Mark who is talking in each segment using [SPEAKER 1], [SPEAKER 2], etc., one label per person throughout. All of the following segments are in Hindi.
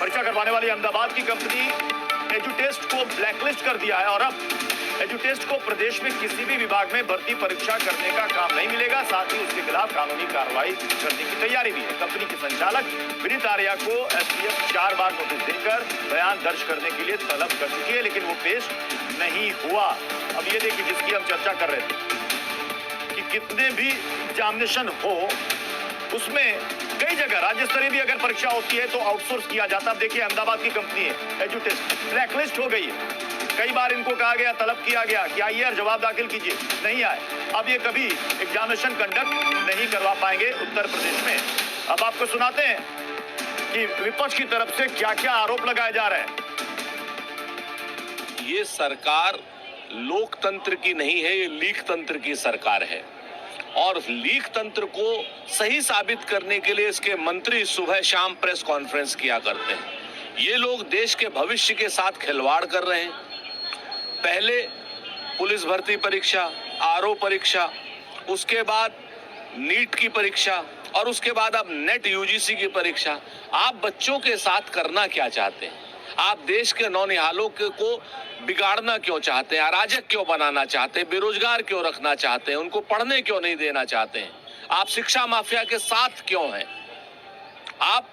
[SPEAKER 1] परीक्षा करवाने वाली अहमदाबाद की कंपनी एजुटेस्ट को ब्लैकलिस्ट कर दिया है और अब एजुटेस्ट को प्रदेश में किसी भी विभाग में भर्ती परीक्षा करने का काम नहीं मिलेगा। साथ ही उसके खिलाफ कानूनी कार्रवाई करने की तैयारी भी है। कंपनी के संचालक विनीत आर्या को एसटीएफ 4 बार नोटिस देकर बयान दर्ज करने के लिए तलब कर चुकी है, लेकिन वो पेश नहीं हुआ। अब ये देखिए, जिसकी हम चर्चा कर रहे थे कि कितने भी एग्जामिनेशन हो, उसमें कई जगह राज्य स्तरीय भी अगर परीक्षा होती है तो आउटसोर्स किया जाता है। अब देखिए, अहमदाबाद की कंपनी है एजुटेस्ट, ब्लैकलिस्ट हो गई है। कई बार इनको कहा गया, तलब किया गया कि आइए और जवाब दाखिल कीजिए, नहीं आए। अब ये कभी एग्जामिनेशन कंडक्ट नहीं करवा पाएंगे उत्तर प्रदेश में। अब आपको सुनाते हैं कि विपक्ष की तरफ से क्या क्या आरोप लगाए जा रहे हैं।
[SPEAKER 2] ये सरकार लोकतंत्र की नहीं है, ये लीक तंत्र की सरकार है और लीक तंत्र को सही साबित करने के लिए इसके मंत्री सुबह शाम प्रेस कॉन्फ्रेंस किया करते हैं। ये लोग देश के भविष्य के साथ खिलवाड़ कर रहे हैं। पहले पुलिस भर्ती परीक्षा, आरओ परीक्षा, उसके बाद नीट की परीक्षा और उसके बाद अब नेट यूजीसी की परीक्षा। आप बच्चों के साथ करना क्या चाहते हैं? आप देश के नौनिहालों को बिगाड़ना क्यों चाहते हैं? अराजक क्यों बनाना चाहते हैं? बेरोजगार क्यों रखना चाहते हैं? उनको पढ़ने क्यों नहीं देना चाहते हैं? आप शिक्षा माफिया के साथ क्यों हैं? आप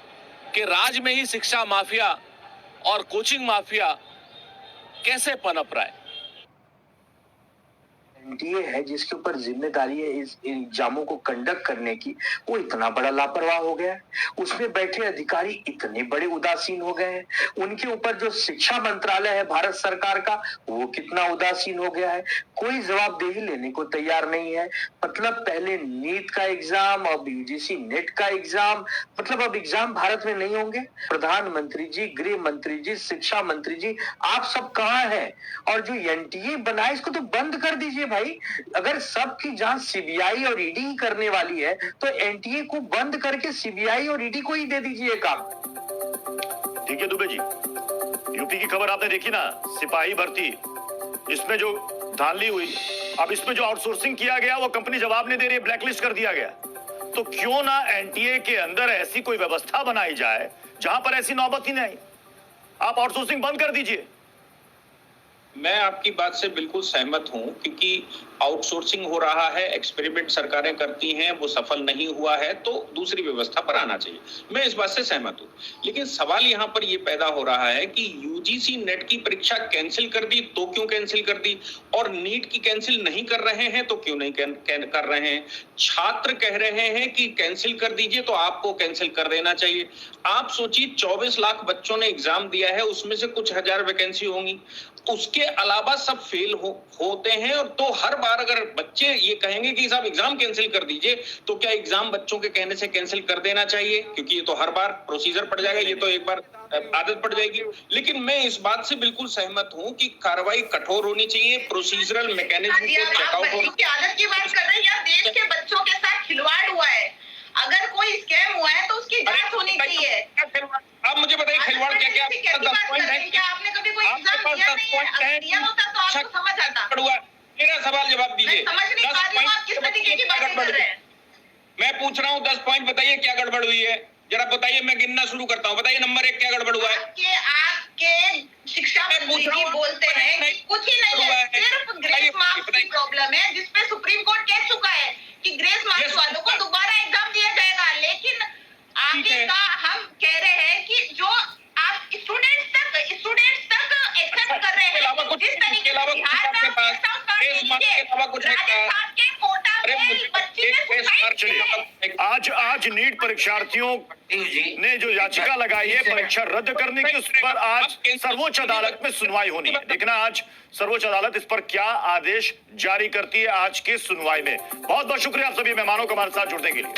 [SPEAKER 2] के राज में ही शिक्षा माफिया और कोचिंग माफिया कैसे पनप रहा है?
[SPEAKER 3] एनटीए है जिसके ऊपर जिम्मेदारी है इस एग्जामों को कंडक्ट करने की, वो इतना बड़ा लापरवाह हो गया है। उसमें बैठे अधिकारी इतने बड़े उदासीन हो गए हैं। उनके ऊपर जो शिक्षा मंत्रालय है भारत सरकार का, वो कितना उदासीन हो गया है। कोई जवाबदेही लेने को तैयार नहीं है। मतलब पहले नीट का एग्जाम, अब यूजीसी नेट का एग्जाम, मतलब अब एग्जाम भारत में नहीं होंगे। प्रधानमंत्री जी, गृह मंत्री जी, शिक्षा मंत्री जी, आप सब कहाँ हैं? और जो एनटीए बना है इसको तो बंद कर दीजिए भाई। अगर सबकी जांच सीबीआई और ईडी करने वाली है तो एनटीए को बंद करके सीबीआई और ईडी को ही दे दीजिए काम।
[SPEAKER 1] ठीक है दुबे जी, यूपी की खबर आपने देखी ना, सिपाही भर्ती, इसमें जो धांधली हुई, अब इसमें जो आउटसोर्सिंग किया गया वो कंपनी जवाब नहीं दे रही है, ब्लैकलिस्ट कर दिया गया। तो क्यों ना एनटीए के अंदर ऐसी कोई व्यवस्था बनाई जाए जहां पर ऐसी नौबत ही नहीं। आप आउटसोर्सिंग बंद कर दीजिए।
[SPEAKER 4] मैं आपकी बात से बिल्कुल सहमत हूं, क्योंकि आउटसोर्सिंग हो रहा है, एक्सपेरिमेंट सरकारें करती हैं, वो सफल नहीं हुआ है तो दूसरी व्यवस्था पर आना चाहिए। मैं इस बात से सहमत हूं, लेकिन सवाल यहां पर यह पैदा हो रहा है कि यूजीसी नेट की परीक्षा कैंसिल कर दी तो क्यों कैंसिल कर दी, और नीट की कैंसिल नहीं कर रहे हैं तो क्यों नहीं कर रहे हैं? छात्र कह रहे हैं कि कैंसिल कर दीजिए तो आपको कैंसिल कर देना चाहिए। आप सोचिए, 24 लाख बच्चों ने एग्जाम दिया है, उसमें से कुछ हजार वैकेंसी होंगी, उसके अलावा सब फेल होते हैं। और तो हर बार अगर बच्चे ये कहेंगे कि साहब एग्जाम कैंसिल कर दीजिए, तो क्या एग्जाम बच्चों के कहने से कैंसिल कर देना चाहिए? क्योंकि ये तो हर बार प्रोसीजर पड़ जाएगा, ये तो एक बार आदत पड़ जाएगी। लेकिन मैं इस बात से बिल्कुल सहमत हूं कि कार्रवाई कठोर होनी चाहिए, प्रोसीजरल मैकेनिज्म को चेकआउट होना चाहिए।
[SPEAKER 5] आदत की बात कर रहे हैं या देश के बच्चों के साथ खिलवाड़ हुआ है? अगर कोई स्कैम हुआ है तो उसकी जांच होनी चाहिए।
[SPEAKER 4] आप मुझे बताइए खिलवाड़ क्या क्या? 10 पॉइंट है
[SPEAKER 5] क्या आपने कभी कोई एग्जाम दिया नहीं है? अगर दिया होता तो आपको समझ आता।
[SPEAKER 4] मेरा सवाल जवाब दीजिए।
[SPEAKER 5] समझ नहीं पा रही हूं आप किस तरीके की बातें कर रहे हैं।
[SPEAKER 4] मैं पूछ रहा हूँ 10 पॉइंट बताइए क्या गड़बड़ हुई है, जरा बताइए। मैं गिनना शुरू करता हूँ। बताइए नंबर 1 क्या गड़बड़ हुआ है?
[SPEAKER 5] आपके शिक्षा मंत्री जी बोलते हैं कि कुछ ही नहीं है, सिर्फ ग्रेस मार्क्स की प्रॉब्लम है, जिसपे सुप्रीम कोर्ट कह चुका है कि ग्रेस मार्क्स वालों को दोबारा एग्जाम दिया जाएगा। लेकिन आगे का हम कह रहे हैं कि जो आप स्टूडेंट्स तक एक्सेप्ट कर रहे हैं, जिस तरीके से बिहार में राजस्थान के कोटा में बच्ची ने सुसाइड किया।
[SPEAKER 1] आज नीट परीक्षार्थियों ने जो याचिका लगाई है परीक्षा रद्द करने की, उस पर आज सर्वोच्च अदालत में सुनवाई होनी है। देखना आज सर्वोच्च अदालत इस पर क्या आदेश जारी करती है आज की सुनवाई में। बहुत बहुत शुक्रिया आप सभी मेहमानों को हमारे साथ जुड़ने के लिए।